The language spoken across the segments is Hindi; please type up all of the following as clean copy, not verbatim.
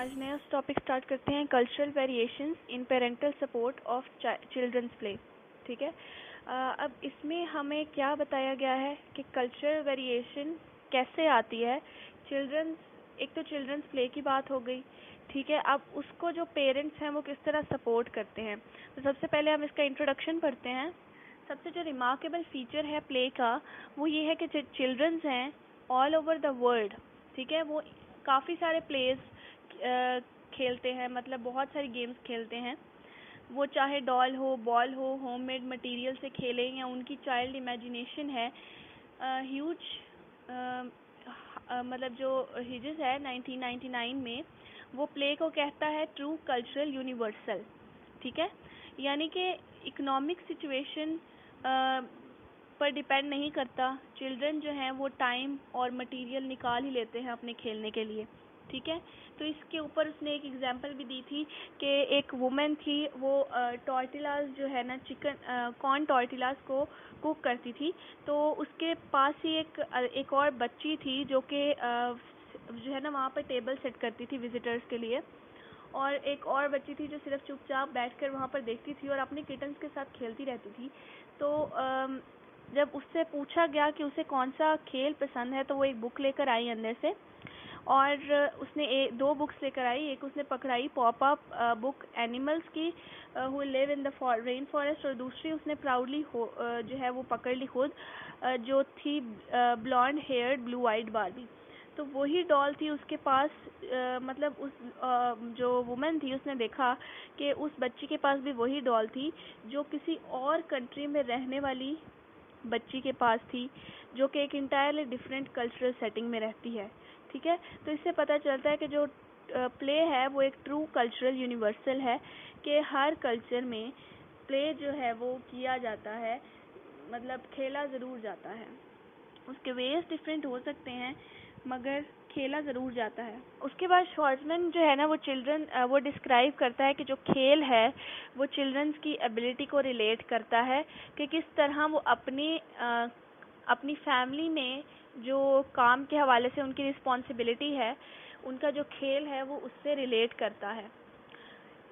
आज नया टॉपिक स्टार्ट करते हैं, cultural variations in parental support of children's play. ठीक है। अब इसमें हमें क्या बताया गया है कि कल्चरल वेरिएशन कैसे आती है चिल्ड्रंस। एक तो चिल्ड्रंस प्ले की बात हो गई, ठीक है। अब उसको जो पेरेंट्स हैं वो किस तरह सपोर्ट करते हैं। तो सबसे पहले हम इसका इंट्रोडक्शन पढ़ते हैं। सबसे जो रिमार्केबल फीचर है प्ले का वो ये है कि चिल्ड्रंस हैं ऑल ओवर द वर्ल्ड, ठीक है, वो काफ़ी सारे प्लेस खेलते हैं, मतलब बहुत सारी गेम्स खेलते हैं। वो चाहे डॉल हो, बॉल हो, होममेड मटेरियल से खेलें या उनकी चाइल्ड इमेजिनेशन है ह्यूज। मतलब जो हिजेस है 1999 में वो प्ले को कहता है ट्रू कल्चरल यूनिवर्सल, ठीक है। यानी कि इकोनॉमिक सिचुएशन पर डिपेंड नहीं करता, चिल्ड्रन जो हैं वो टाइम और मटेरियल निकाल ही लेते हैं अपने खेलने के लिए, ठीक है। तो इसके ऊपर उसने एक एग्जांपल भी दी थी कि एक वुमेन थी, वो टॉर्टिलास जो है ना, चिकन कॉर्न टॉर्टिलास को कुक करती थी। तो उसके पास ही एक और बच्ची थी जो कि जो है ना वहाँ पर टेबल सेट करती थी विजिटर्स के लिए, और एक और बच्ची थी जो सिर्फ चुपचाप बैठकर वहाँ पर देखती थी और अपने किटन्स के साथ खेलती रहती थी। तो जब उससे पूछा गया कि उसे कौन सा खेल पसंद है तो वो एक बुक लेकर आई अंदर से, और उसने दो बुक्स लेकर आई। एक उसने पकड़ाई पॉप अप बुक एनिमल्स की who live in the rain forest, और दूसरी उसने प्राउडली जो है वो पकड़ ली खुद, जो थी blonde haired blue eyed Barbie. तो वही डॉल थी उसके पास। मतलब उस जो वुमन थी उसने देखा कि उस बच्ची के पास भी वही डॉल थी जो किसी और कंट्री में रहने वाली बच्ची के पास थी, जो कि एक इंटायरली डिफरेंट कल्चरल सेटिंग में रहती है, ठीक है। तो इससे पता चलता है कि जो प्ले है वो एक ट्रू कल्चरल यूनिवर्सल है, कि हर कल्चर में प्ले जो है वो किया जाता है, मतलब खेला ज़रूर जाता है। उसके वेज डिफरेंट हो सकते हैं मगर खेला ज़रूर जाता है। उसके बाद शॉर्ट्समैन जो है ना वो डिस्क्राइब करता है कि जो खेल है वो चिल्ड्रंस की एबिलिटी को रिलेट करता है कि किस तरह वो अपनी फैमिली में जो काम के हवाले से उनकी रिस्पॉन्सिबिलिटी है, उनका जो खेल है वो उससे रिलेट करता है।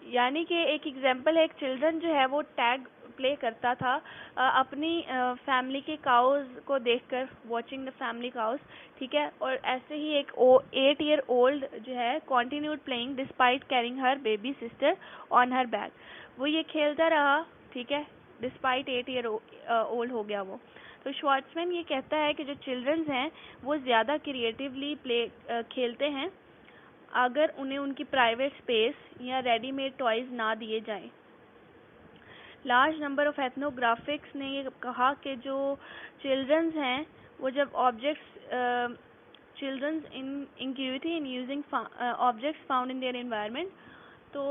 यानी कि एक एग्जांपल है, एक चिल्ड्रन जो है वो टैग प्ले करता था अपनी फैमिली के काउज को देखकर, वॉचिंग द फैमिली काउज, ठीक है। और ऐसे ही एक 8 ईयर ओल्ड जो है continued playing despite carrying her baby sister on her back. वो ये खेलता रहा, ठीक है, डिस्पाइट 8 ईयर ओल्ड हो गया वो। तो शॉर्ट्समैन ये कहता है कि जो चिल्ड्रंस हैं वो ज़्यादा क्रिएटिवली खेलते हैं अगर उन्हें उनकी प्राइवेट स्पेस या रेडीमेड टॉयज ना दिए जाएं। लार्ज नंबर ऑफ एथनोग्राफिक्स ने ये कहा कि जो चिल्ड्रंस हैं वो जब childrens in inquiry in using objects found in their environment, तो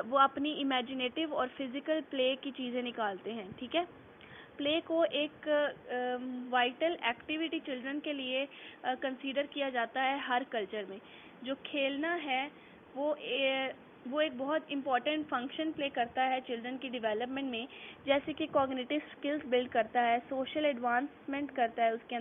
वो अपनी इमेजिनेटिव और फिजिकल प्ले की चीज़ें निकालते हैं, ठीक है। प्ले को एक वाइटल एक्टिविटी चिल्ड्रन के लिए कंसीडर किया जाता है हर कल्चर में। जो खेलना है वो एक बहुत इम्पॉर्टेंट फंक्शन प्ले करता है चिल्ड्रन की डेवलपमेंट में, जैसे कि कॉग्निटिव स्किल्स बिल्ड करता है, सोशल एडवांसमेंट करता है उसके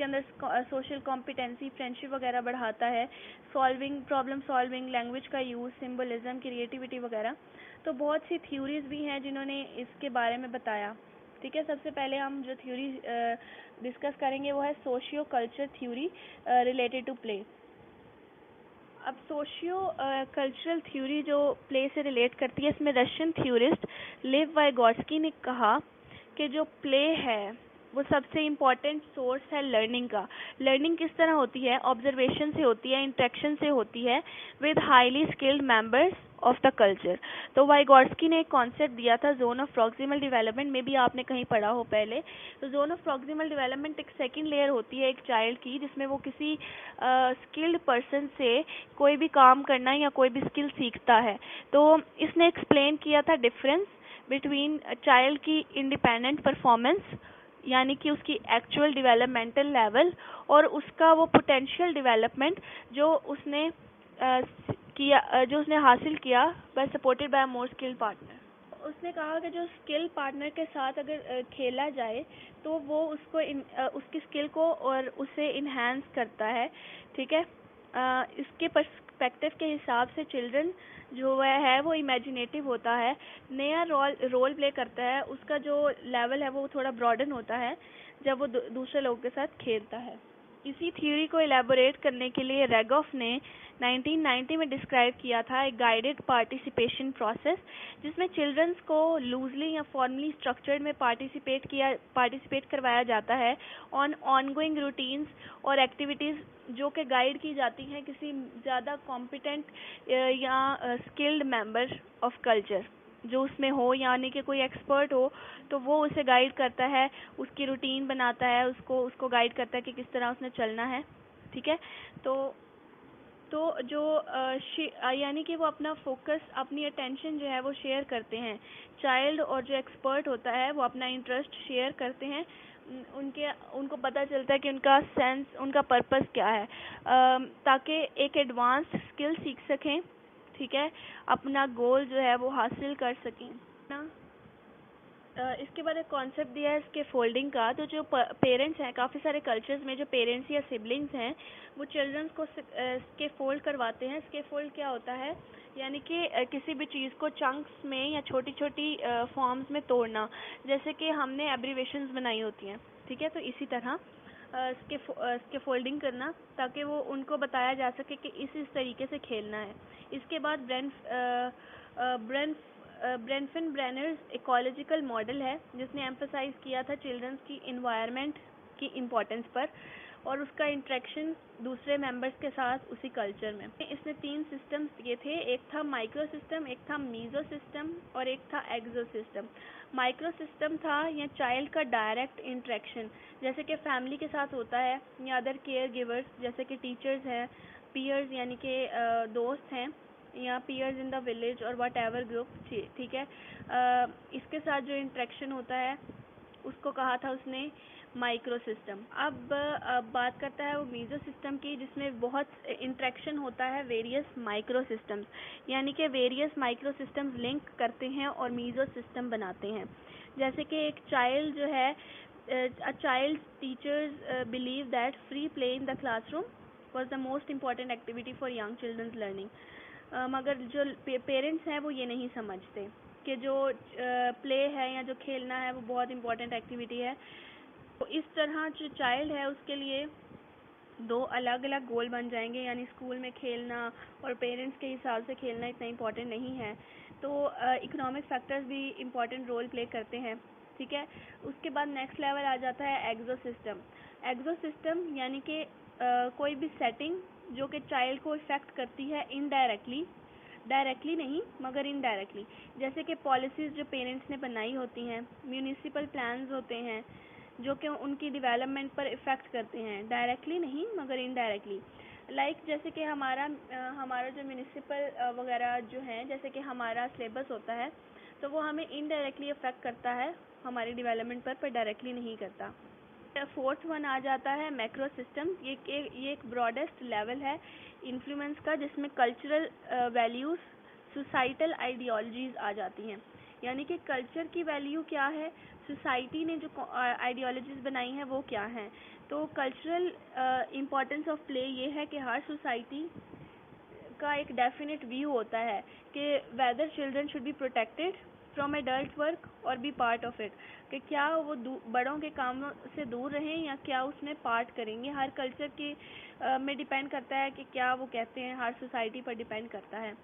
अंदर सोशल कॉम्पिटेंसी, फ्रेंडशिप वगैरह बढ़ाता है, प्रॉब्लम सॉल्विंग, लैंग्वेज का यूज़, सिंबलिज्म, क्रिएटिविटी वगैरह। तो बहुत सी थ्योरीज भी हैं जिन्होंने इसके बारे में बताया, ठीक है। सबसे पहले हम जो थ्योरी डिस्कस करेंगे वो है socio culture theory related to play. अब सोशियो कल्चरल थ्योरी जो प्ले से रिलेट करती है, इसमें रशियन थ्योरिस्ट लिव वाइगोट्स्की ने कहा कि जो प्ले है वो सबसे इम्पॉर्टेंट सोर्स है लर्निंग का। लर्निंग किस तरह होती है? ऑब्जर्वेशन से होती है, इंटरेक्शन से होती है with highly skilled members of the culture. तो वाइगोट्स्की ने एक कॉन्सेप्ट दिया था जोन ऑफ प्रॉक्सिमल डेवलपमेंट, में भी आपने कहीं पढ़ा हो पहले। तो जोन ऑफ प्रॉक्सिमल डेवलपमेंट एक सेकंड लेयर होती है एक चाइल्ड की, जिसमें वो किसी स्किल्ड पर्सन से कोई भी काम करना या कोई भी स्किल सीखता है। तो इसने एक्सप्लेन किया था डिफरेंस बिटवीन चाइल्ड की इंडिपेंडेंट परफॉर्मेंस, यानी कि उसकी एक्चुअल डेवलपमेंटल लेवल, और उसका वो पोटेंशियल डेवलपमेंट जो उसने हासिल किया by supported by more skilled partner. उसने कहा कि जो स्किल पार्टनर के साथ अगर खेला जाए तो वो उसकी स्किल को और उसे इन्हांस करता है, ठीक है। इसके पर्सपेक्टिव के हिसाब से चिल्ड्रन जो है वो इमेजिनेटिव होता है, नया रोल प्ले करता है, उसका जो लेवल है वो थोड़ा ब्रॉडन होता है जब वो दूसरे लोगों के साथ खेलता है। इसी थ्योरी को एलैबोरेट करने के लिए रेगॉफ ने 1990 में डिस्क्राइब किया था एक गाइडेड पार्टिसिपेशन प्रोसेस, जिसमें चिल्ड्रंस को लूजली या फॉर्मली स्ट्रक्चर्ड में पार्टिसिपेट करवाया जाता है ऑन ऑनगोइंग रूटीन्स और एक्टिविटीज़ जो कि गाइड की जाती हैं किसी ज़्यादा कॉम्पिटेंट या स्किल्ड मेंबर ऑफ कल्चर जो उसमें हो, यानी कि कोई एक्सपर्ट हो, तो वो उसे गाइड करता है, उसकी रूटीन बनाता है, उसको गाइड करता है कि किस तरह उसने चलना है। ठीक है, तो जो यानी कि वो अपना फोकस, अपनी अटेंशन जो है वो शेयर करते हैं। चाइल्ड और जो एक्सपर्ट होता है वो अपना इंटरेस्ट शेयर करते हैं, उनको पता चलता है कि उनका सेंस, उनका पर्पस क्या है, ताकि एक एडवांस स्किल सीख सकें। ठीक है, अपना गोल जो है वो हासिल कर सकें ना। इसके बाद एक कॉन्सेप्ट दिया है इसके फोल्डिंग का। तो जो पेरेंट्स हैं, काफ़ी सारे कल्चर्स में जो पेरेंट्स या सिबलिंग्स हैं वो चिल्ड्रंस को स्के फोल्ड करवाते हैं। स्के फोल्ड क्या होता है, यानी कि किसी भी चीज़ को चंक्स में या छोटी छोटी फॉर्म्स में तोड़ना, जैसे कि हमने एब्रीवेशंस बनाई होती हैं। ठीक है, तो इसी तरह इसके फोल्डिंग करना ताकि वो उनको बताया जा सके कि इस तरीके से खेलना है। इसके बाद ब्रेनफिन ब्रेनर्स इकोलॉजिकल मॉडल है जिसने एम्फसाइज किया था चिल्ड्रंस की इन्वायरमेंट की इम्पोर्टेंस पर और उसका इंटरेक्शन दूसरे मेंबर्स के साथ उसी कल्चर में। इसने 3 सिस्टम्स दिए थे, एक था माइक्रो सिस्टम, एक था मीजो सिस्टम और एक था एक्सो सिस्टम। माइक्रो सिस्टम था या चाइल्ड का डायरेक्ट इंटरेक्शन, जैसे कि फैमिली के साथ होता है या अदर केयर गिवर्स जैसे कि टीचर्स हैं, पीयर्स यानी कि दोस्त हैं, या पीयर्स इन द विलेज और वट एवर ग्रुप। ठीक है, इसके साथ जो इंटरेक्शन होता है उसको कहा था उसने माइक्रो सिस्टम। अब बात करता है वो मीजो सिस्टम की, जिसमें बहुत इंटरेक्शन होता है वेरियस माइक्रो सिस्टम्स, यानी कि वेरियस माइक्रो सिस्टम्स लिंक करते हैं और मीजो सिस्टम बनाते हैं। जैसे कि एक चाइल्ड जो है, a child's teachers believe that free play in the classroom was the most important activity for young children's learning. मगर जो पेरेंट्स हैं वो ये नहीं समझते कि जो प्ले है या जो खेलना है वो बहुत इम्पोर्टेंट एक्टिविटी है। तो इस तरह जो चाइल्ड है उसके लिए 2 अलग अलग गोल बन जाएंगे, यानी स्कूल में खेलना और पेरेंट्स के हिसाब से खेलना इतना इम्पोर्टेंट नहीं है। तो इकोनॉमिक फैक्टर्स भी इम्पोर्टेंट रोल प्ले करते हैं। ठीक है, उसके बाद नेक्स्ट लेवल आ जाता है एक्सो सिस्टम। एक्सो सिस्टम यानी कि कोई भी सेटिंग जो कि चाइल्ड को इफ़ेक्ट करती है इनडायरेक्टली, डायरेक्टली नहीं मगर इनडायरेक्टली, जैसे कि पॉलिसीज़ जो पेरेंट्स ने बनाई होती हैं, म्यूनिसिपल प्लान्स होते हैं जो कि उनकी डेवलपमेंट पर इफ़ेक्ट करते हैं, डायरेक्टली नहीं मगर इनडायरेक्टली। लाइक जैसे कि हमारा जो म्यूनिसिपल वगैरह जो हैं, जैसे कि हमारा सिलेबस होता है तो वो हमें इनडायरेक्टली इफ़ेक्ट करता है हमारी डेवलपमेंट पर डायरेक्टली नहीं करता। 4th वन आ जाता है मैक्रो सिस्टम। ये एक ब्रॉडेस्ट लेवल है इन्फ्लुएंस का, जिसमें कल्चरल वैल्यूज़, सोसाइटल आइडियोलॉजीज़ आ जाती हैं। यानी कि कल्चर की वैल्यू क्या है, सोसाइटी ने जो आइडियोलॉजीज़ बनाई हैं वो क्या हैं। तो कल्चरल इम्पोर्टेंस ऑफ प्ले ये है कि हर सोसाइटी का एक डेफिनेट व्यू होता है कि whether children should be protected from adult work और बी पार्ट ऑफ इट, कि क्या वो बड़ों के कामों से दूर रहें या क्या उसमें पार्ट करेंगे। हर कल्चर के में डिपेंड करता है कि क्या वो कहते हैं, हर सोसाइटी पर डिपेंड करता है।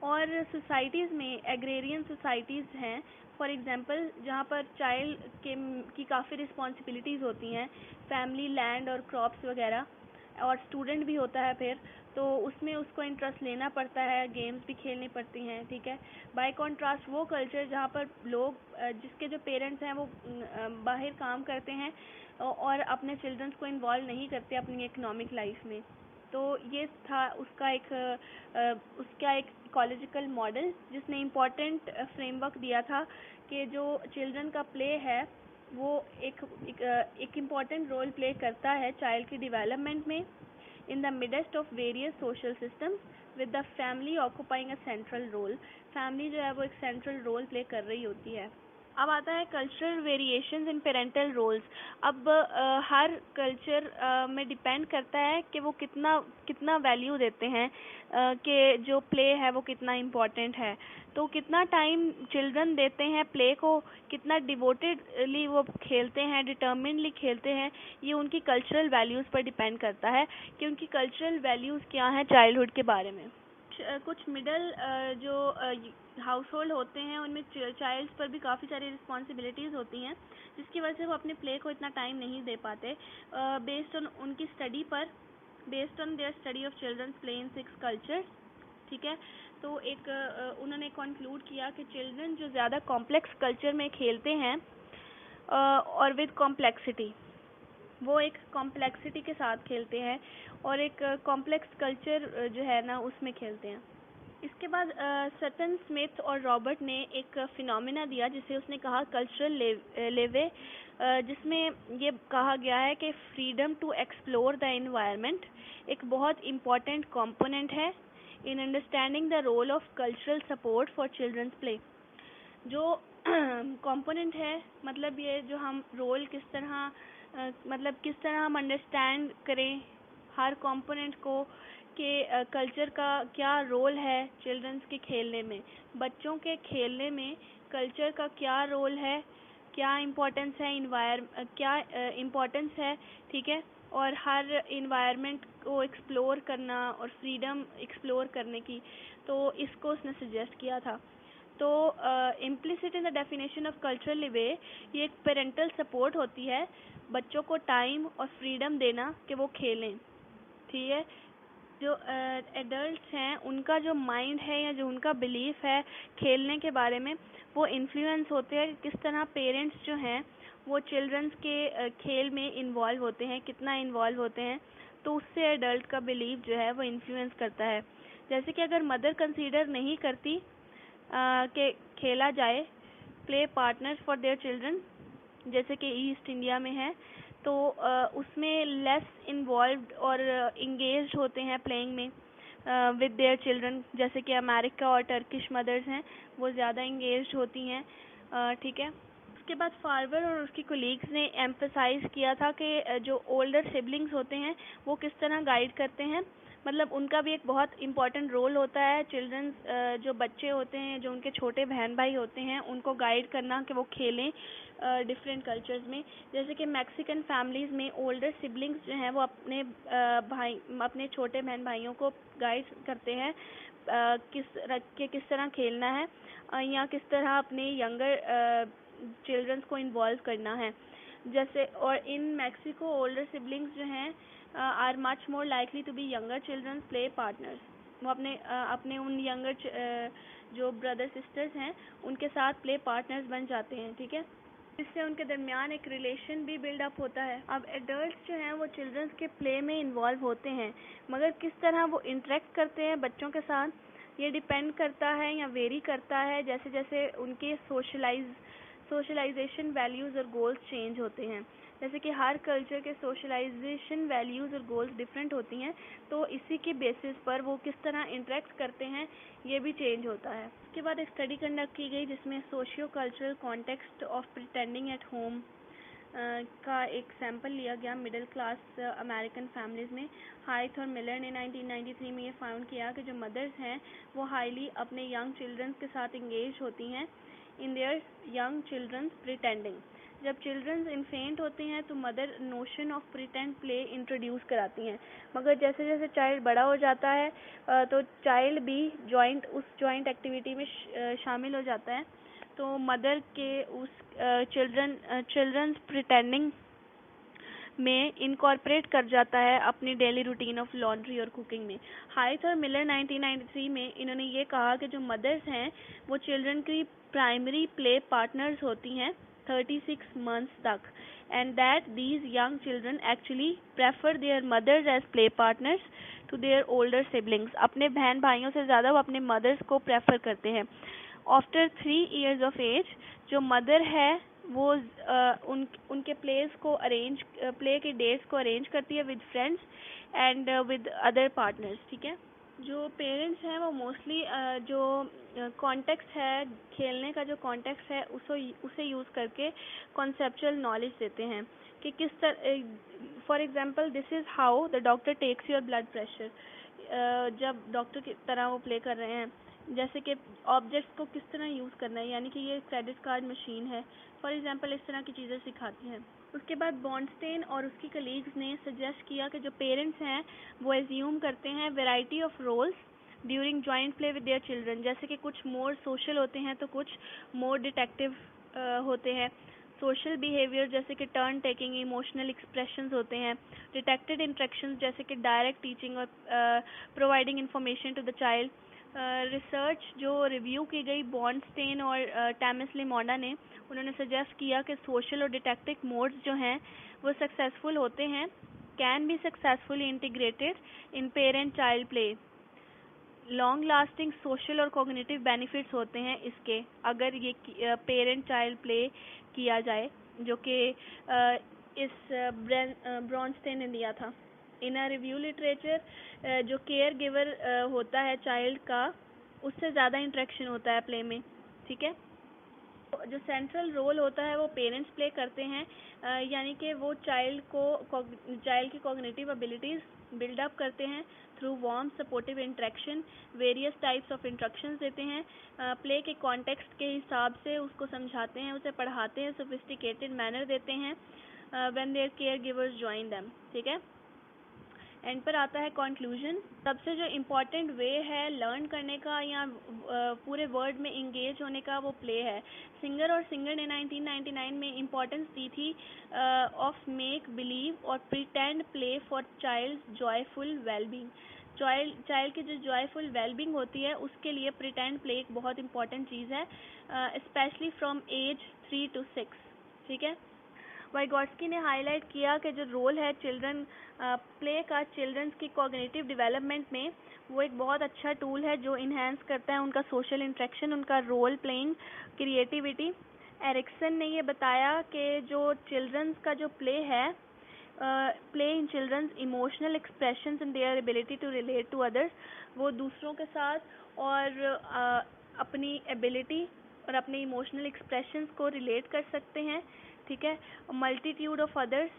और सोसाइटीज़ में एग्रेरियन सोसाइटीज़ हैं फॉर एग्जांपल, जहाँ पर चाइल्ड की काफ़ी रिस्पॉन्सिबिलिटीज़ होती हैं, फैमिली, लैंड और क्रॉप्स वगैरह, और स्टूडेंट भी होता है फिर, तो उसमें उसको इंटरेस्ट लेना पड़ता है, गेम्स भी खेलनी पड़ती हैं। ठीक है, बाय कॉन्ट्रास्ट वो कल्चर जहाँ पर लोग जिसके जो पेरेंट्स हैं वो बाहर काम करते हैं और अपने चिल्ड्रंस को इन्वॉल्व नहीं करते अपनी इकोनॉमिक लाइफ में। तो ये था उसका एक इकोलॉजिकल मॉडल जिसने इम्पोर्टेंट फ्रेमवर्क दिया था कि जो चिल्ड्रन का प्ले है वो एक इम्पॉर्टेंट रोल प्ले करता है चाइल्ड की डेवलपमेंट में in the midst of various social systems with the family occupying a central role. Family जो है वो एक सेंट्रल रोल प्ले कर रही होती है। अब आता है cultural variations in parental roles. अब हर कल्चर में डिपेंड करता है कि वो कितना कितना वैल्यू देते हैं, कि जो प्ले है वो कितना इम्पोर्टेंट है। तो कितना टाइम चिल्ड्रन देते हैं प्ले को, कितना डिवोटेडली वो खेलते हैं, डिटर्मिनली खेलते हैं, ये उनकी कल्चरल वैल्यूज़ पर डिपेंड करता है कि उनकी कल्चरल वैल्यूज़ क्या हैं चाइल्डहुड के बारे में। कुछ मिडल जो हाउस होल्ड होते हैं उनमें चाइल्ड्स पर भी काफ़ी सारी रिस्पॉन्सिबिलिटीज़ होती हैं, जिसकी वजह से वो अपने प्ले को इतना टाइम नहीं दे पाते। बेस्ड ऑन उनकी स्टडी पर, based on their study of children's play in 6 cultures, ठीक है। तो एक उन्होंने कंक्लूड किया कि चिल्ड्रन जो ज़्यादा कॉम्प्लेक्स कल्चर में खेलते हैं और विद कॉम्प्लेक्सिटी, वो एक कॉम्प्लेक्सिटी के साथ खेलते हैं और एक कॉम्प्लेक्स कल्चर जो है ना उसमें खेलते हैं। इसके बाद सटन स्मिथ और रॉबर्ट ने एक फिनोमेना दिया जिसे उसने कहा कल्चरल लेवे, जिसमें ये कहा गया है कि freedom to explore the environment एक बहुत इम्पॉर्टेंट कंपोनेंट है in understanding the role of cultural support for children's play. जो कंपोनेंट है, मतलब ये जो हम रोल किस तरह मतलब किस तरह हम अंडरस्टैंड करें हर कंपोनेंट को, कि कल्चर का क्या रोल है चिल्ड्रंस के खेलने में, बच्चों के खेलने में कल्चर का क्या रोल है, क्या इम्पोर्टेंस है, क्या इम्पोर्टेंस है, ठीक है। और हर इन्वायरमेंट को एक्सप्लोर करना और फ्रीडम एक्सप्लोर करने की, तो इसको उसने सजेस्ट किया था। तो implicit in the definition of cultural life, ये एक पेरेंटल सपोर्ट होती है, बच्चों को टाइम और फ्रीडम देना कि वो खेलें, ठीक है। जो एडल्ट्स हैं उनका जो माइंड है या जो उनका बिलीफ है खेलने के बारे में, वो इन्फ्लुएंस होते हैं किस तरह पेरेंट्स जो हैं वो चिल्ड्रंस के खेल में इन्वॉल्व होते हैं, कितना इन्वॉल्व होते हैं, तो उससे एडल्ट का बिलीफ जो है वो इन्फ्लुएंस करता है। जैसे कि अगर मदर कंसीडर नहीं करती कि खेला जाए play partners for their children, जैसे कि ईस्ट इंडिया में है, तो उसमें लेस इन्वॉल्व्ड और इंगेज्ड होते हैं प्लेइंग में विद देयर चिल्ड्रन, जैसे कि अमेरिका और टर्किश मदर्स हैं वो ज़्यादा इंगेज्ड होती हैं, ठीक है। उसके बाद फार्वर और उसकी कोलीग्स ने एम्फसाइज़ किया था कि जो ओल्डर सिबलिंग्स होते हैं वो किस तरह गाइड करते हैं, मतलब उनका भी एक बहुत इम्पॉर्टेंट रोल होता है चिल्ड्रंस, जो बच्चे होते हैं, जो उनके छोटे बहन भाई होते हैं, उनको गाइड करना कि वो खेलें डिफरेंट कल्चर्स में। जैसे कि मैक्सिकन फैमिलीज़ में ओल्डर सिबलिंग्स जो हैं वो अपने अपने छोटे बहन भाइयों को गाइड करते हैं किस तरह खेलना है, या किस तरह अपने यंगर चिल्ड्रंस को इन्वॉल्व करना है। जैसे और इन मैक्सिको ओल्डर सिबलिंग्स जो हैं are much more likely to be younger children's play partners, वो अपने उन यंगर जो ब्रदर सिस्टर्स हैं उनके साथ प्ले पार्टनर्स बन जाते हैं, ठीक है। इससे उनके दरमियान एक रिलेशन भी बिल्डअप होता है। अब एडल्ट्स जो हैं वो चिल्ड्रंस के प्ले में इन्वॉल्व होते हैं, मगर किस तरह वो इंटरेक्ट करते हैं बच्चों के साथ ये डिपेंड करता है या वेरी करता है जैसे जैसे उनके सोशलाइजेशन वैल्यूज़ और गोल्स चेंज होते हैं। जैसे कि हर कल्चर के सोशलाइजेशन वैल्यूज़ और गोल्स डिफरेंट होती हैं, तो इसी के बेसिस पर वो किस तरह इंटरेक्ट करते हैं ये भी चेंज होता है। उसके बाद एक स्टडी कंडक्ट की गई जिसमें socio cultural context of pretending at home का एक सैम्पल लिया गया मिडिल क्लास अमेरिकन फैमिलीज़ में। हाइथ और मिलर ने 1993 में ये फाउंड किया कि जो मदर्स हैं वो हाईली अपने यंग चिल्ड्रंस के साथ इंगेज होती हैं in their young children's pretending. जब चिल्ड्रंस इन्फेंट होते हैं तो mother notion of pretend play introduce कराती हैं, मगर जैसे जैसे चाइल्ड बड़ा हो जाता है तो चाइल्ड भी उस जॉइंट एक्टिविटी में शामिल हो जाता है, तो मदर के उस चिल्ड्रंस प्रिटेंडिंग में इनकॉर्पोरेट कर जाता है अपनी डेली रूटीन ऑफ लॉन्ड्री और कुकिंग में। हाइथ और मिलर 1993 में इन्होंने ये कहा कि जो मदर्स हैं वो चिल्ड्रन की प्राइमरी प्ले पार्टनर्स होती हैं 36 मंथ्स तक, and that these young children actually prefer their mothers as play partners to their older siblings. अपने बहन भाइयों से ज़्यादा वो अपने मदर्स को प्रेफर करते हैं। आफ्टर 3 years ऑफ एज जो मदर है वो उनके प्ले के डेट्स को अरेंज करती है with friends and with other partners, ठीक है। जो पेरेंट्स हैं वो मोस्टली जो कॉन्टेक्स्ट है, खेलने का जो कॉन्टेक्स्ट है उसे यूज़ करके कॉन्सेप्चुअल नॉलेज देते हैं कि किस तरह, for example this is how the doctor takes your blood pressure. जब डॉक्टर की तरह वो प्ले कर रहे हैं, जैसे कि ऑब्जेक्ट्स को किस तरह यूज़ करना है, यानी कि ये क्रेडिट कार्ड मशीन है, फॉर एग्जांपल इस तरह की चीज़ें सिखाती हैं। उसके बाद बॉन्स्टेन और उसकी कलीग्स ने सजेस्ट किया कि जो पेरेंट्स हैं वो एज्यूम करते हैं variety of roles during joint play with their children, जैसे कि कुछ मोर सोशल होते हैं तो कुछ मोर डिटेक्टिव होते हैं। सोशल बिहेवियर जैसे कि टर्न टेकिंग, इमोशनल एक्सप्रेशंस होते हैं। डिटेक्टेड इंटरेक्शंस जैसे कि डायरेक्ट टीचिंग और providing information to the child. Research जो रिव्यू की गई बॉन्स्टेन और टैमिस लिमोडा ने, उन्होंने सजेस्ट किया कि सोशल और डिटेक्टिव मोड्स जो हैं वो सक्सेसफुल होते हैं, can be successfully integrated in parent child play. Long lasting social और कॉग्निटिव बेनिफिट्स होते हैं इसके, अगर ये पेरेंट चाइल्ड प्ले किया जाए, जो कि इस ब्रॉन्स्टेन ने दिया था। इन अ रिव्यू लिटरेचर जो केयर गिवर होता है चाइल्ड का, उससे ज़्यादा इंटरेक्शन होता है प्ले में, ठीक है। जो सेंट्रल रोल होता है वो पेरेंट्स प्ले करते हैं, यानी कि वो चाइल्ड की कॉग्निटिव एबिलिटीज़ बिल्डअप करते हैं through warm supportive interaction, various types of instructions देते हैं, प्ले के कॉन्टेक्स्ट के हिसाब से उसको समझाते हैं, उसे पढ़ाते हैं, सोफिस्टिकेटेड मैनर देते हैं when their caregivers join them, ठीक है। एंड पर आता है कंक्लूजन। सबसे जो इम्पोर्टेंट वे है लर्न करने का या पूरे वर्ड में इंगेज होने का, वो प्ले है। सिंगर और सिंगर ने 1999 में इम्पोर्टेंस दी थी ऑफ मेक बिलीव और pretend play for child joyful wellbeing. Child की जो जॉयफुल वेलबींग होती है उसके लिए प्रिटेंड प्ले एक बहुत इंपॉर्टेंट चीज़ है, स्पेशली फ्रॉम एज 3 to 6, ठीक है। वाइगॉट्स्की ने हाईलाइट किया कि जो रोल है चिल्ड्रन प्ले का चिल्ड्रंस की कॉग्निटिव डेवलपमेंट में, वो एक बहुत अच्छा टूल है जो इन्हेंस करता है उनका सोशल इंटरेक्शन, उनका रोल प्लेइंग, क्रिएटिविटी। एरिक्सन ने ये बताया कि जो चिल्ड्रंस का जो प्ले है, play in children's emotional expressions and their ability to relate to others, वो दूसरों के साथ और अपनी एबिलिटी और अपने इमोशनल एक्सप्रेशंस को रिलेट कर सकते हैं, ठीक है। मल्टीट्यूड ऑफ अदर्स,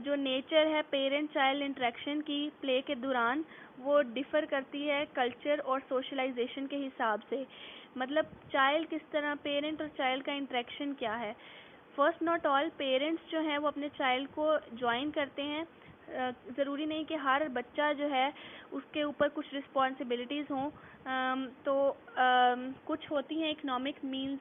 जो नेचर है पेरेंट चाइल्ड इंटरेक्शन की प्ले के दौरान, वो डिफ़र करती है कल्चर और सोशलाइजेशन के हिसाब से। मतलब चाइल्ड किस तरह, पेरेंट और चाइल्ड का इंटरेक्शन क्या है। फर्स्ट नॉट ऑल पेरेंट्स जो हैं वो अपने चाइल्ड को ज्वाइन करते हैं, ज़रूरी नहीं कि हर बच्चा जो है उसके ऊपर कुछ रिस्पॉन्सिबिलिटीज़ हों, तो कुछ होती हैं इकोनॉमिक मीन्स,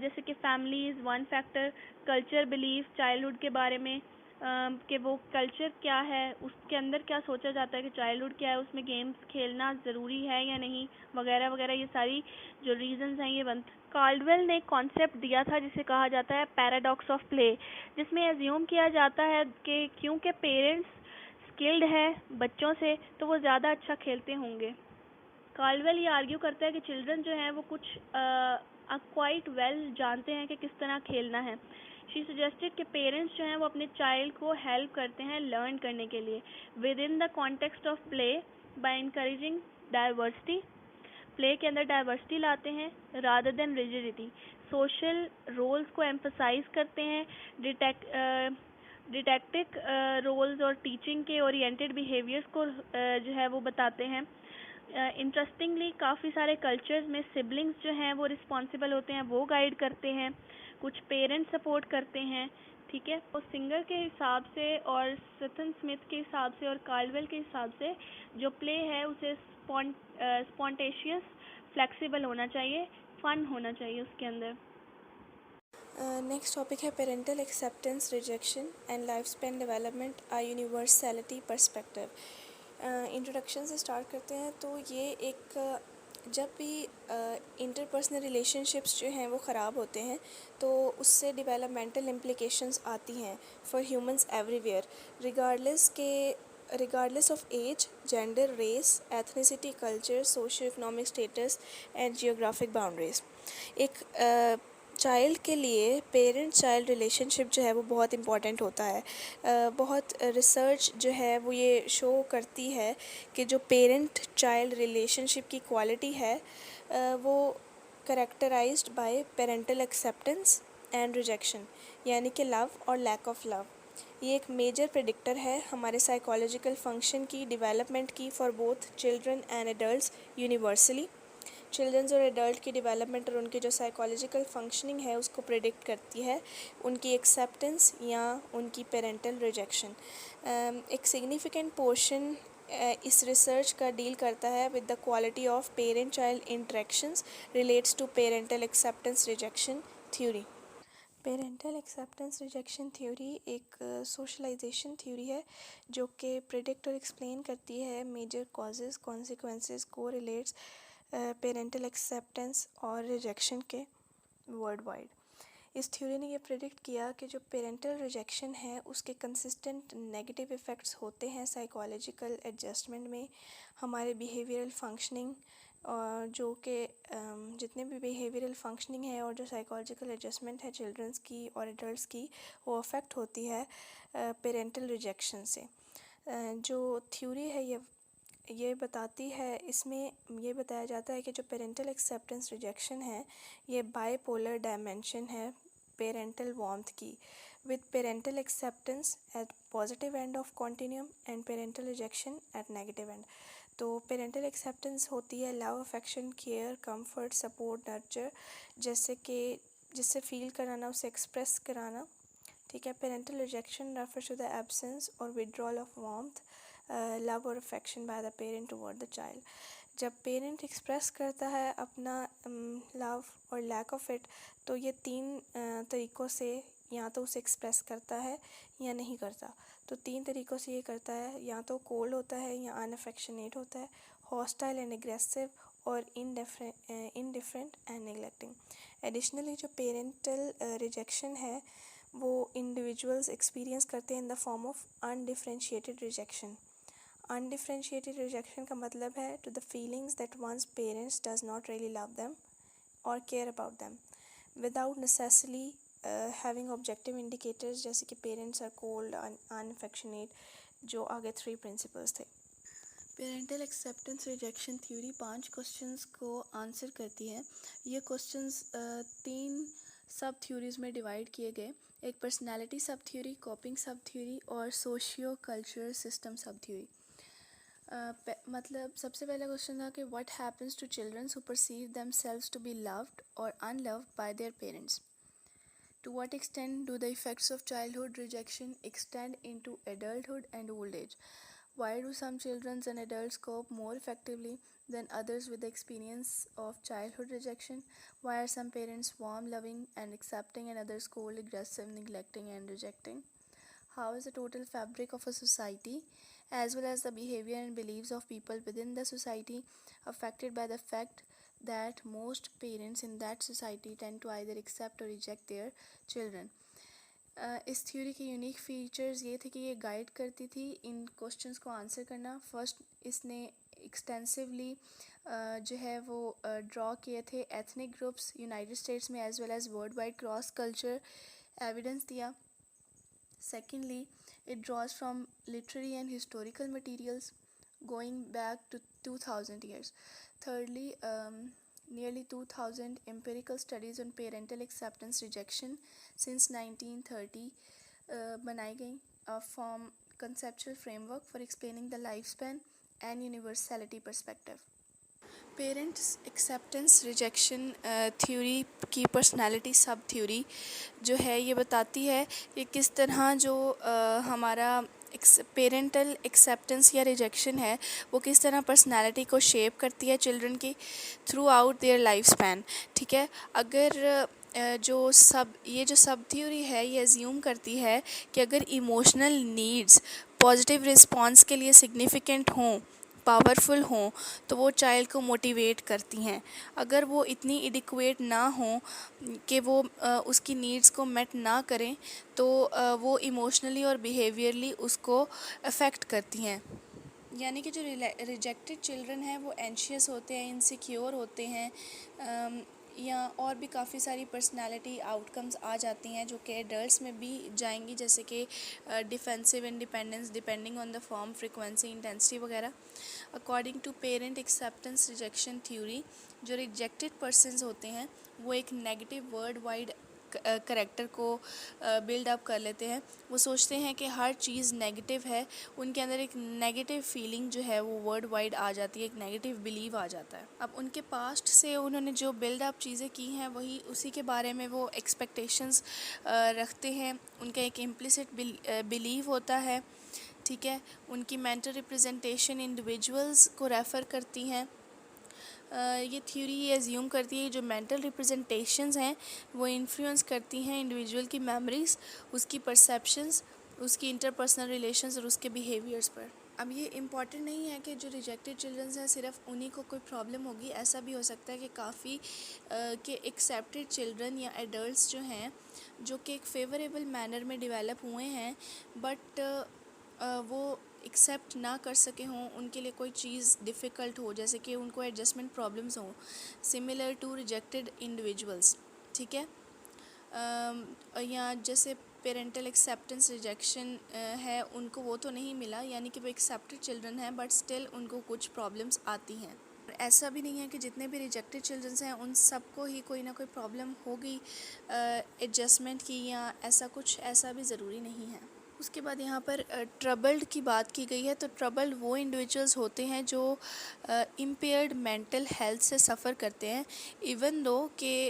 जैसे कि family is one factor, culture belief childhood के बारे में, कि वो कल्चर क्या है, उसके अंदर क्या सोचा जाता है कि चाइल्डहुड क्या है, उसमें गेम्स खेलना ज़रूरी है या नहीं, वगैरह वगैरह, ये सारी जो रीजंस हैं ये बनते। कार्डवेल ने एक कॉन्सेप्ट दिया था जिसे कहा जाता है पैराडॉक्स ऑफ प्ले, जिसमें एज्यूम किया जाता है कि क्योंकि पेरेंट्स स्किल्ड है बच्चों से तो वो ज़्यादा अच्छा खेलते होंगे। कार्डवेल ये आर्ग्यू करता है कि चिल्ड्रन जो हैं वो कुछ क्वाइट वेल जानते हैं कि किस तरह खेलना है। शी सजेस्टेड कि पेरेंट्स जो हैं वो अपने चाइल्ड को हेल्प करते हैं लर्न करने के लिए within the context of play by encouraging diversity. Play के अंदर डाइवर्सिटी लाते हैं rather than rigidity. Social roles को एम्फसाइज करते हैं, डिटेक्टिव रोल्स और टीचिंग के ओरिएंटेड बिहेवियर्स को जो है वो बताते हैं। इंटरेस्टिंगली काफ़ी सारे कल्चर्स में सिबलिंग्स जो हैं वो रिस्पॉन्सिबल होते हैं, वो गाइड करते हैं, कुछ पेरेंट्स सपोर्ट करते हैं, ठीक है। तो सिंगर के हिसाब से और सतन स्मिथ के हिसाब से और कार्डवेल के हिसाब से जो प्ले है उसे स्पॉन्टेशियस, फ्लेक्सिबल होना चाहिए, फन होना चाहिए उसके अंदर। नेक्स्ट टॉपिक है parental acceptance, rejection and life span development, a universality perspective. Introduction से स्टार्ट करते हैं। तो ये एक जब भी इंटरपर्सनल रिलेशनशिप्स जो हैं वो ख़राब होते हैं तो उससे डेवलपमेंटल इम्प्लिकेशंस आती हैं for humans everywhere, regardless of age, gender, race, ethnicity, culture, socio economic status and geographic boundaries. एक चाइल्ड के लिए पेरेंट चाइल्ड रिलेशनशिप जो है वो बहुत इम्पॉर्टेंट होता है। बहुत रिसर्च जो है वो ये शो करती है कि जो पेरेंट चाइल्ड रिलेशनशिप की क्वालिटी है वो characterized by parental acceptance and rejection, यानी कि लव और लैक ऑफ लव। ये एक मेजर प्रेडिक्टर है हमारे साइकोलॉजिकल फंक्शन की डेवलपमेंट की for both children and adults universally. Children's और एडल्ट की डेवलपमेंट और उनकी जो साइकोलॉजिकल फंक्शनिंग है उसको प्रेडिक्ट करती है उनकी एक्सेप्टेंस या उनकी पेरेंटल रिजेक्शन। एक सिग्निफिकेंट पोर्शन इस रिसर्च का डील करता है with the quality of parent child interactions relates to parental acceptance rejection theory. Parental acceptance rejection theory एक सोशलाइजेशन थ्योरी है जो कि प्रेडिक्ट और एक्सप्लेन करती है मेजर कॉजेज़ कॉन्सिक्वेंसेस को रिलेट्स पेरेंटल एक्सेप्टेंस और रिजेक्शन के वर्ल्ड वाइड। इस थ्योरी ने ये प्रेडिक्ट किया कि जो पेरेंटल रिजेक्शन है उसके कंसिस्टेंट नेगेटिव इफ़ेक्ट्स होते हैं साइकोलॉजिकल एडजस्टमेंट में, हमारे बिहेवियरल फंक्शनिंग, और जो कि जितने भी बिहेवियरल फंक्शनिंग है और जो साइकोलॉजिकल एडजस्टमेंट है चिल्ड्रंस की और एडल्ट्स की वो अफेक्ट होती है पेरेंटल रिजेक्शन से। जो थ्योरी है ये बताती है, इसमें ये बताया जाता है कि जो पेरेंटल एक्सेप्टेंस रिजेक्शन है ये बाइपोलर डायमेंशन है पेरेंटल वार्मथ की, with parental acceptance at positive end of continuum and parental rejection at negative end. तो पेरेंटल एक्सेप्टेंस होती है love, affection, care, comfort, support, nurture, जैसे कि जिससे फील कराना, उसे एक्सप्रेस कराना, ठीक है। Parental rejection refers to the absence और विड्रॉल ऑफ वार्मथ, लव और affection by the parent toward the child. जब पेरेंट एक्सप्रेस करता है अपना लव और लैक ऑफ इट, तो ये तीन तरीक़ों से या तो उसे एक्सप्रेस करता है या नहीं करता। तो तीन तरीक़ों से ये करता है, या तो कोल्ड होता है या अनअफेक्शनेट होता है, हॉस्टाइल एंड एग्रेसिव और इनडिफरेंट एंड नेग्लेक्टिंग। एडिशनली जो पेरेंटल रिजेक्शन है वो इंडिविजुअल्स एक्सपीरियंस करते हैं in the form of undifferentiated rejection. Undifferentiated rejection का मतलब है to the feelings that one's parents does not really love them और care about them without necessarily having objective indicators, जैसे कि पेरेंट्स आर कोल्ड, अनअफेक्शनेट, जो आगे 3 प्रिंसिपल्स थे। Parental acceptance rejection theory 5 questions को आंसर करती है। ये क्वेश्चंस 3 सब थ्योरीज़ में डिवाइड किए गए, एक पर्सनालिटी सब थ्योरी, कॉपिंग सब थ्योरी और socio cultural system sub theory. मतलब सबसे पहला क्वेश्चन था कि what happens to childrens who perceive themselves to be loved और unloved by their parents. To what extent do the effects of childhood rejection extend into adulthood and old age? Why do some children and adults cope more effectively than others with the experience of childhood rejection? Why are some parents warm, loving, and accepting, and others cold, aggressive, neglecting, and rejecting? How is the total fabric of a society, as well as the behavior and beliefs of people within the society, affected by the fact that most parents in that society tend to either accept or reject their children? इस थ्योरी के यूनिक फीचर्स ये थे कि ये गाइड करती थी इन क्वेश्चंस को आंसर करना। फर्स्ट, इसने एक्सटेंसिवली जो है वो ड्रॉ किए थे एथनिक ग्रुप्स यूनाइटेड स्टेट्स में as well as worldwide cross culture evidence दिया। Secondly, it draws from literary and historical materials going back to 2000 years. Thirdly, nearly 2000 empirical studies on parental acceptance rejection since 1930 बनाई गई from conceptual framework for explaining the lifespan and universality perspective. Parents acceptance rejection theory की पर्सनालिटी सब थ्योरी जो है ये बताती है कि किस तरह जो हमारा पेरेंटल एक्सेप्टेंस या रिजेक्शन है वो किस तरह पर्सनालिटी को शेप करती है चिल्ड्रन की through out their life span. ठीक है, अगर जो सब थ्योरी है ये अज्यूम करती है कि अगर इमोशनल नीड्स पॉजिटिव रिस्पॉन्स के लिए सिग्निफिकेंट हों, पावरफुल हों, तो वो चाइल्ड को मोटिवेट करती हैं। अगर वो इतनी एडिक्वेट ना हों कि वो उसकी नीड्स को मेट ना करें, तो वो इमोशनली और बिहेवियरली उसको अफेक्ट करती हैं। यानी कि जो रिजेक्टेड चिल्ड्रन हैं वो एंशियस होते हैं, इनसिक्योर होते हैं, या और भी काफ़ी सारी पर्सनालिटी आउटकम्स आ जाती हैं जो कि एडल्ट्स में भी जाएंगी, जैसे कि defensive independence depending on the form, frequency, intensity वगैरह। According to parent acceptance rejection theory, जो रिजेक्टेड पर्सनस होते हैं वो एक नेगेटिव वर्ल्ड वाइड करेक्टर को बिल्ड अप कर लेते हैं। वो सोचते हैं कि हर चीज़ नेगेटिव है, उनके अंदर एक नेगेटिव फीलिंग जो है वो वर्ल्ड वाइड आ जाती है, एक नेगेटिव बिलीव आ जाता है। अब उनके पास्ट से उन्होंने जो बिल्ड अप चीज़ें की हैं वही उसी के बारे में वो एक्सपेक्टेशंस रखते हैं। उनका एक इम्प्लिसिट बिलीव होता है, ठीक है। उनकी मेंटल रिप्रेजेंटेशन इंडिविजुअल्स को रेफ़र करती हैं। ये थ्योरी ये एज्यूम करती है जो मेंटल रिप्रेजेंटेशंस हैं वो इन्फ्लुएंस करती हैं इंडिविजुअल की मेमोरीज़, उसकी परसेप्शंस, उसकी इंटरपर्सनल रिलेशंस और उसके बिहेवियर्स पर। अब ये इम्पॉर्टेंट नहीं है कि जो रिजेक्टेड चिल्ड्रंस हैं सिर्फ उन्हीं को कोई प्रॉब्लम होगी। ऐसा भी हो सकता है कि काफ़ी के एक्सेप्टेड चिल्ड्रन या एडल्ट्स जो हैं जो कि एक फेवरेबल मैनर में डेवलप हुए हैं बट वो एक्सेप्ट ना कर सके हों, उनके लिए कोई चीज़ डिफ़िकल्ट हो, जैसे कि उनको एडजस्टमेंट प्रॉब्लम्स हों, सिमिलर टू रिजेक्टेड इंडिविजुअल्स, ठीक है। या जैसे पेरेंटल एक्सेप्टेंस रिजेक्शन है, उनको वो तो नहीं मिला, यानी कि वो एक्सेप्टेड चिल्ड्रन हैं बट स्टिल उनको कुछ प्रॉब्लम्स आती हैं। ऐसा भी नहीं है कि जितने भी रिजेक्टेड चिल्ड्रंस हैं उन सबको ही कोई ना कोई प्रॉब्लम होगी एडजस्टमेंट की, या ऐसा कुछ ऐसा भी ज़रूरी नहीं है। उसके बाद यहाँ पर ट्रबल्ड की बात की गई है। तो ट्रबल्ड वो इंडिविजुअल्स होते हैं जो इम्पेयर्ड मेंटल हेल्थ से सफ़र करते हैं, इवन दो कि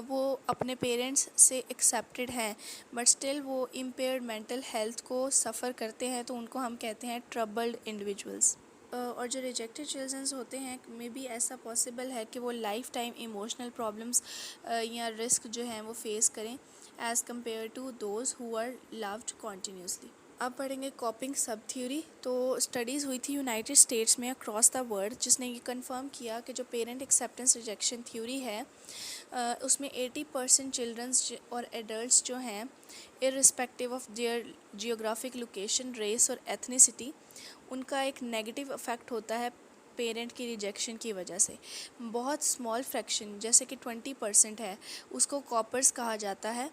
वो अपने पेरेंट्स से एक्सेप्टेड हैं बट स्टिल वो इम्पेयर्ड मेंटल हेल्थ को सफ़र करते हैं, तो उनको हम कहते हैं ट्रबल्ड इंडिविजुअल्स। और जो रिजेक्टेड चिल्ड्रंस होते हैं मे बी ऐसा पॉसिबल है कि वो लाइफ टाइम इमोशनल प्रॉब्लम्स या रिस्क जो हैं वो फेस करें as compare to those who are loved continuously. अब पढ़ेंगे कॉपिंग सब थ्योरी। तो स्टडीज़ हुई थी यूनाइटेड स्टेट्स में अक्रॉस द वर्ल्ड, जिसने ये कंफर्म किया कि जो पेरेंट एक्सेप्टेंस रिजेक्शन थ्योरी है उसमें 80% चिल्ड्रंस और एडल्ट्स जो हैं irrespective of their geographic location, race और एथनिसिटी, उनका एक नेगेटिव इफ़ेक्ट होता है पेरेंट की रिजेक्शन की वजह से। बहुत स्मॉल फ्रैक्शन जैसे कि 20% है उसको कॉपर्स कहा जाता है,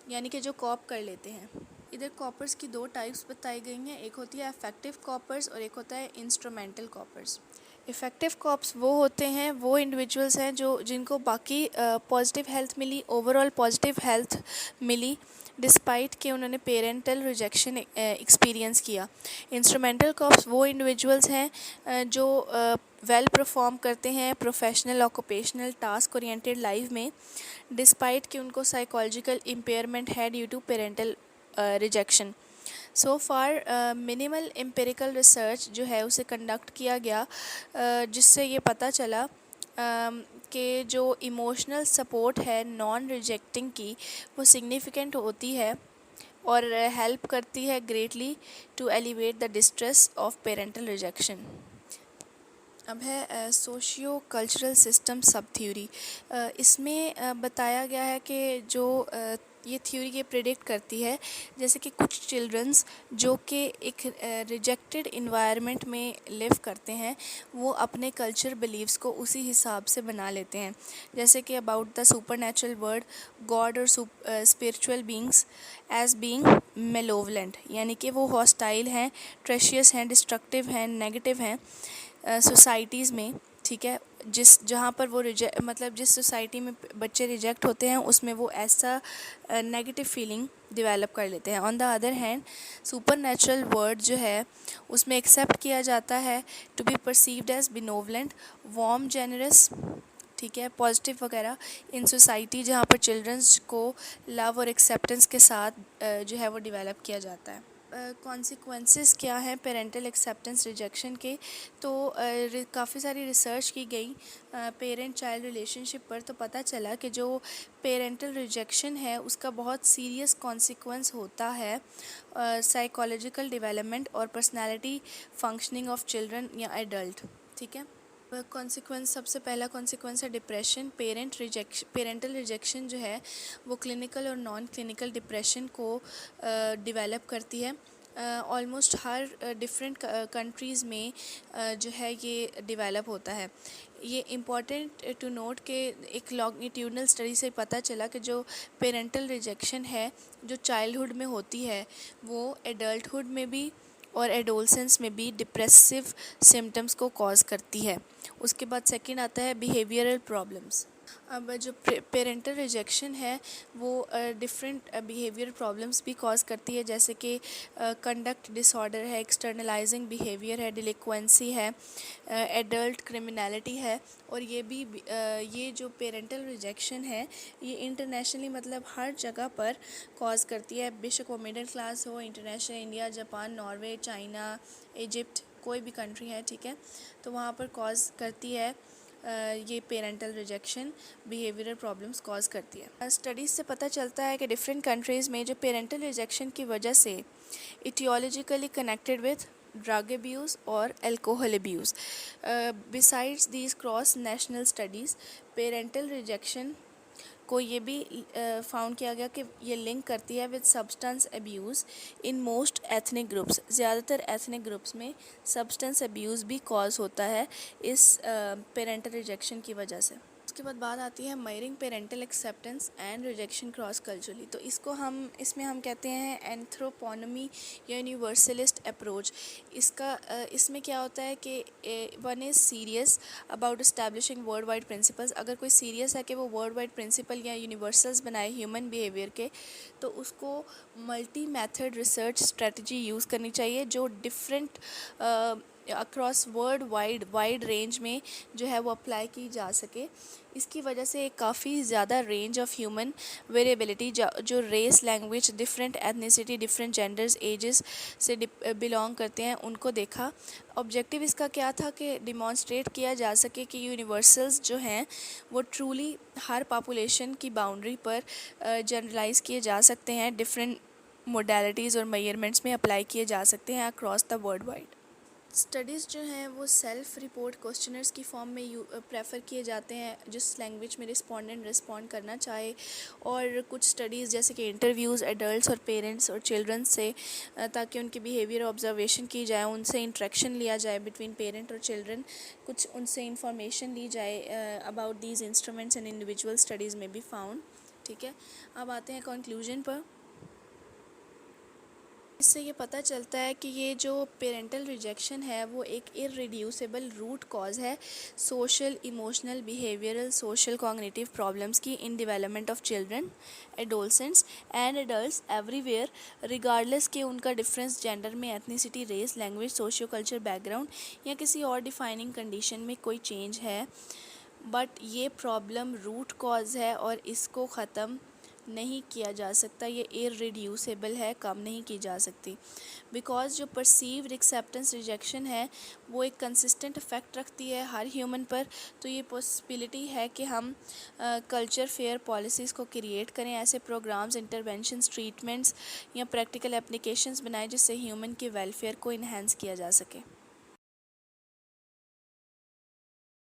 यानी कि जो कॉप कर लेते हैं। इधर कॉपर्स की दो टाइप्स बताई गई हैं, एक होती है इफ़ेक्टिव कॉपर्स और एक होता है इंस्ट्रूमेंटल कॉपर्स। इफ़ेक्टिव कॉप्स वो होते हैं, वो इंडिविजुअल्स हैं जो जिनको बाकी पॉजिटिव हेल्थ मिली, ओवरऑल पॉजिटिव हेल्थ मिली डिस्पाइट कि उन्होंने पेरेंटल रिजेक्शन एक्सपीरियंस किया। इंस्ट्रूमेंटल कॉप्स वो इंडिविजुअल्स हैं जो वेल परफॉर्म करते हैं professional occupational task oriented life में डिस्पाइट कि उनको साइकोलॉजिकल इम्पेयरमेंट है due to parental rejection. So far minimal empirical research जो है उसे कंडक्ट किया गया जिससे ये पता चला कि जो इमोशनल सपोर्ट है नॉन रिजेक्टिंग की वो सिग्निफिकेंट होती है और हेल्प करती है greatly to elevate the distress of parental rejection. अब है socio cultural system sub theory. इसमें बताया गया है कि जो ये थ्योरी ये प्रेडिक्ट करती है जैसे कि कुछ चिल्ड्रंस जो कि एक रिजेक्टेड इन्वायरमेंट में लिव करते हैं वो अपने कल्चर बिलीव्स को उसी हिसाब से बना लेते हैं, जैसे कि about the super natural world, God और स्पिरिचुअल बींग्स एज बीइंग मेलोवलेंट, यानी कि वो हॉस्टाइल हैं, ट्रेशियस हैं, डिस्ट्रक्टिव हैं, नेगेटिव हैं सोसाइटीज़ में, ठीक है। जहाँ पर वो मतलब जिस सोसाइटी में बच्चे रिजेक्ट होते हैं उसमें वो ऐसा नेगेटिव फीलिंग डेवलप कर लेते हैं। On the other hand super natural world जो है उसमें एक्सेप्ट किया जाता है to be perceived as benevolent, warm, generous, ठीक है, पॉजिटिव वगैरह इन सोसाइटी जहाँ पर चिल्ड्रंस को लव और एक्सेप्टेंस के साथ जो है वो डेवलप किया जाता है। कॉन्सिक्वेंसेस क्या हैं पेरेंटल एक्सेप्टेंस रिजेक्शन के? तो काफ़ी सारी रिसर्च की गई पेरेंट चाइल्ड रिलेशनशिप पर, तो पता चला कि जो पेरेंटल रिजेक्शन है उसका बहुत सीरियस कॉन्सिक्वेंस होता है साइकोलॉजिकल डेवलपमेंट और पर्सनालिटी फंक्शनिंग ऑफ चिल्ड्रन या एडल्ट, ठीक है। कॉन्सिक्वेंस, सबसे पहला कॉन्सिक्वेंस है डिप्रेशन। पेरेंटल रिजेक्शन जो है वो क्लिनिकल और नॉन क्लिनिकल डिप्रेशन को डेवलप करती है। ऑलमोस्ट हर डिफरेंट कंट्रीज़ में जो है ये डेवलप होता है। ये इम्पॉर्टेंट टू नोट के एक लॉन्गिट्यूडनल स्टडी से पता चला कि जो पेरेंटल रिजेक्शन है जो चाइल्डहुड में होती है वो एडल्टहुड में भी और एडोलसेंस में भी डिप्रेसिव सिम्टम्स को कॉज करती है। उसके बाद सेकंड आता है बिहेवियरल प्रॉब्लम्स। अब जो पेरेंटल रिजेक्शन है वो डिफरेंट बिहेवियर प्रॉब्लम्स भी कॉज करती है, जैसे कि कंडक्ट डिसऑर्डर है, एक्सटर्नलाइजिंग बिहेवियर है, डिलिक्वेंसी है, एडल्ट क्रिमिनलिटी है। और ये जो पेरेंटल रिजेक्शन है ये इंटरनेशनली मतलब हर जगह पर कॉज करती है, बेशक वो मिडिल क्लास हो, international, India, Japan, Norway, China, Egypt, कोई भी कंट्री है, ठीक है, तो वहाँ पर कॉज करती है ये parental rejection behavioural problems cause करती है। स्टडीज़ से पता चलता है कि डिफरेंट कंट्रीज़ में जो पेरेंटल रिजेक्शन की वजह से इटियोलॉजिकली कनेक्टेड विथ ड्रग अब्यूज़ और alcohol abuse. Besides these cross national studies parental rejection को ये भी फाउंड किया गया कि ये लिंक करती है with substance abuse in most ethnic groups. ज़्यादातर एथनिक ग्रुप्स में सब्सटेंस अब्यूज़ भी कॉज होता है इस पेरेंटल रिजेक्शन की वजह से। उसके बाद बात आती है मयरिंग parental acceptance and rejection cross culturally. तो इसमें हम कहते हैं एंथ्रोपोनमी या यूनिवर्सलिस्ट अप्रोच। इसमें क्या होता है कि one is serious about establishing world wide principles. अगर कोई सीरियस है कि वो वर्ल्ड वाइड प्रिंसिपल या यूनिवर्सल्स बनाए ह्यूमन बिहेवियर के, तो उसको multi method research strategy use करनी चाहिए जो different across world wide range में जो है वो अप्लाई की जा सके। इसकी वजह से काफ़ी ज़्यादा रेंज ऑफ ह्यूमन वेरिएबिलिटी जो race, language, different ethnicity, different genders, ages से बिलोंग करते हैं उनको देखा। ऑब्जेक्टिव इसका क्या था कि डिमॉन्स्ट्रेट किया जा सके कि यूनिवर्सल्स जो हैं वो ट्रूली हर पॉपुलेशन की बाउंड्री पर जनरलाइज किए जा सकते हैं, डिफरेंट मोडालिटीज़ और मेजरमेंट्स में अप्लाई किए जा सकते हैं across the world wide. Studies जो हैं वो सेल्फ रिपोर्ट क्वेश्चनर्स की फॉर्म में प्रेफर किए जाते हैं जिस लैंग्वेज में रिस्पोंडेंट रिस्पॉन्ड करना चाहे। और कुछ स्टडीज़ जैसे कि इंटरव्यूज़ एडल्ट्स और पेरेंट्स और चिल्ड्रन से ताकि उनकी बिहेवियर ऑब्जर्वेशन की जाए, उनसे इंटरेक्शन लिया जाए बिटवीन पेरेंट और चिल्ड्रन, कुछ उनसे इंफॉर्मेशन ली जाए about these instruments and individual studies में बी फाउंड। ठीक है, अब आते हैं कंक्लूजन पर। इससे ये पता चलता है कि ये जो पेरेंटल रिजेक्शन है वो एक इररिड्यूसिबल रूट कॉज है social, emotional, behavioural, social, cognitive problems की in development of children, adolescents and adults everywhere, regardless के उनका डिफरेंस जेंडर में, ethnicity, race, language, socio culture background या किसी और डिफाइनिंग कंडीशन में कोई चेंज है। बट ये प्रॉब्लम रूट कॉज है और इसको ख़त्म नहीं किया जा सकता, ये इररिड्यूसिबल है, कम नहीं की जा सकती। बिकॉज जो परसीव्ड एक्सेप्टेंस रिजेक्शन है वो एक कंसिस्टेंट इफ़ेक्ट रखती है हर ह्यूमन पर। तो ये पॉसिबिलिटी है कि हम कल्चर फेयर पॉलिसीज़ को क्रिएट करें, ऐसे प्रोग्राम्स, इंटरवेंशंस, ट्रीटमेंट्स या प्रैक्टिकल एप्लीकेशंस बनाएं जिससे ह्यूमन के वेलफेयर को इन्हेंस किया जा सके।